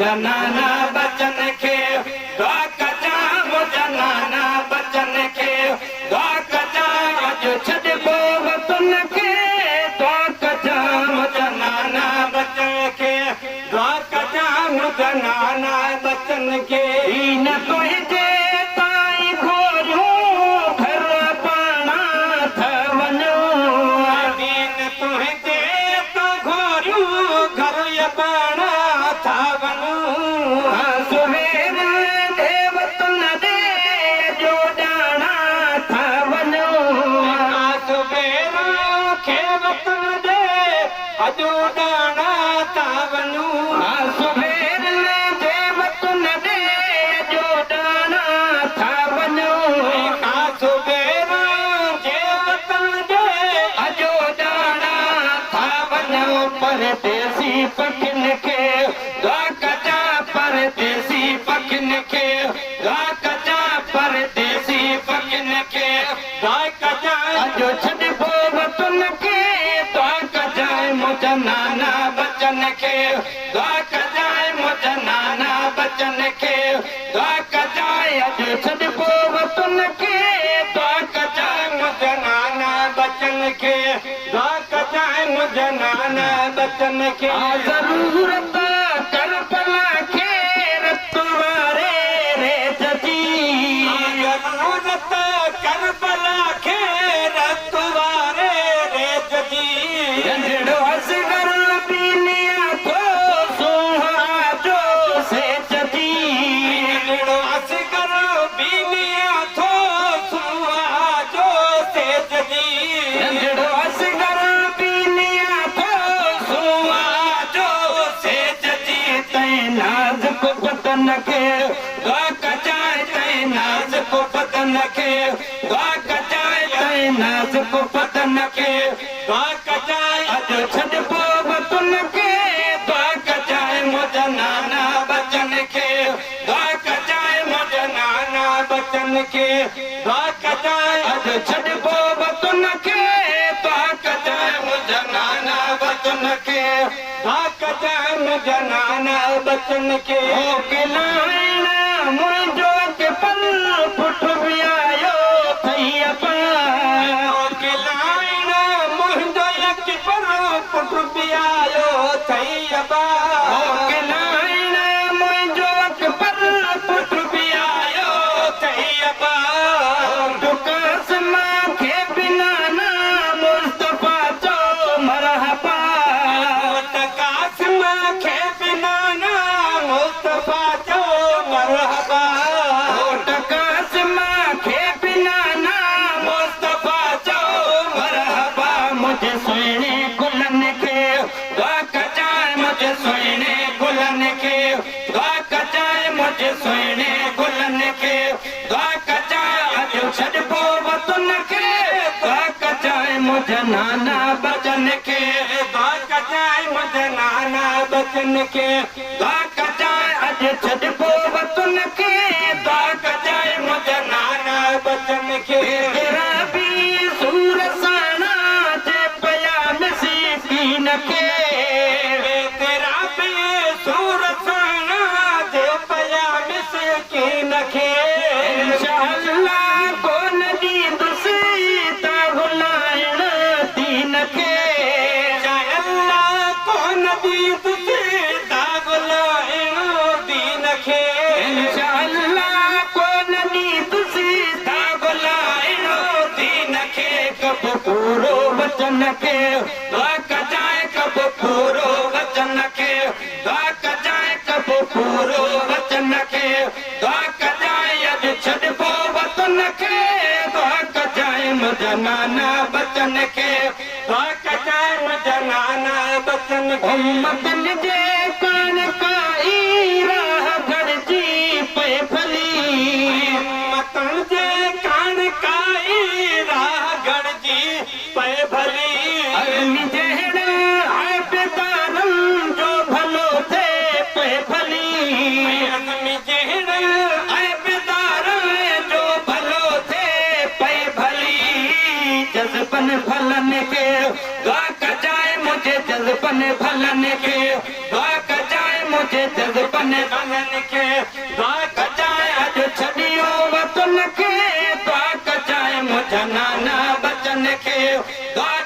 नाना बचन खे दुआ कजा मुंहिंजा नाना बचन खे दुआ कजा अॼु छॾिबो वतन खे दुआ कजा मुंहिंजा नाना बचन खे दुआ कजा मुंहिंजा नाना बचन खे न तुंहिंजे ताईं घोरियूं घर पाणा था वञो दीन तुंहिंजे तां घोरियूं घर पाणा था वञो सुवेर दे वतन दे जो ॼाणा था वञो सुवेर खे वतन दे अॼु ॼाणा था वञो सुवेर दे वतन दे जो ॼाणा था वञो सुवेर जे वतन दे अॼु ॼाणा था वञो परदेसी पखियुनि खे दुआ कजा परदेसी पखियुनि खे दुआ कजा परदेसी पखियुनि खे दुआ कजा अॼु छॾिबो वतन खे दुआ कजा मुंहिंजा नाना बचन खे दुआ कजा मुंहिंजा नाना बचन खे दुआ कजा अॼु छॾिबो वतन खे दुआ कजा मुंहिंजा नाना बचन खे दुआ कजा मुंहिंजा नाना बचन खे ज़रूरत कर भला खे रत वारे रे जजी ज़रूरत कर भला खे रत वारे रे जजी जंहिड़ो असगर पीलिया थो सुहा जो से जजी जंहिड़ो असगर पीलिया थो सुहा जो से जजी जंहिड़ो असगर पीलिया थो सुहा जो से जजी तैं नाज़ुक बदन खे दुआ कजाए तैं नाज़ुक बदन खे दुआ कजाए तैं नाज़ुक बदन खे दुआ कजाए अॼु छॾिबो वतन खे दुआ कजाए मुंहिंजा नाना बचन खे दुआ कजाए मुंहिंजा नाना बचन खे दुआ कजाए अॼु छॾिबो वतन खे दुआ कजाए मुंहिंजा नाना बचन खे दुआ कजाए मुंहिंजा नाना बचन खे मुंहिंजो के पल पुठ बि आयो थई मुंहिंजो के पल पुठ बि आयो थई मुंहिंजो के पल पुठ बि आयो थई दुकास मूंखे बिना ना मुस्तफा जो मरहबा दुकास मूंखे बिना ना मुस्तफा जो मरहबा दुकास मूंखे बिना ना मुस्तफा जो मरहबा मुंहिंजे सुहिणे गुलनि खे दुआ कजाए मुंहिंजे सुहिणे गुलनि खे दुआ कजाए मुंहिंजे सुहिणे गुलनि खे दुआ कजाए अॼु छॾिबो वतन खे दुआ कजाए मुंहिंजा नाना बचन खे दुआ कजाए मुंहिंजा नाना बचन खे दुआ कजाए अॼु छॾिबो वतन खे दुआ कजाए मुंहिंजा नाना बचन खे तेरा बि सूर साणा जे पया मिसीन खे तेरा बि सूर साणा जे पया मिसीन खे इंशाअल्लाह कोन ॾींदुसि ता भुलाइण दीन खे इंशाअल्लाह कोन ॾींदुसि ता भुलाइण दीन खे इंशाअल्लाह कोन ॾींदुसि ता भुलाइण दीन खे कब पूरो वचन खे दुआ कजाए कब पूरो वचन खे दुआ कजाए कब पूरो वचन खे दुआ कजाए अॼु छॾिबो वतन खे दुआ कजाए मुंहिंजा नाना बचन खे दुआ कजाए मुंहिंजा नाना बचन खे उम्मतन जे कान काई राह गॾिजी पए भली उम्मतन जे कान काई राह गॾिजी पए भली अग्नि जहिड़ा आबदारनि जो भलो थिए पए भली अग्नि जहिड़ा आबदारनि जो भलो थिए पए भली जज़्बनि भलनि खे दुआ कजाए मुंहिंजे जज़्बनि भलनि खे दुआ कजाए जे जज़्बन रंगन खे दुआ कजाए अॼु छॾियो वतन खे दुआ कजाए मुंहिंजा नाना बचन खे दुआ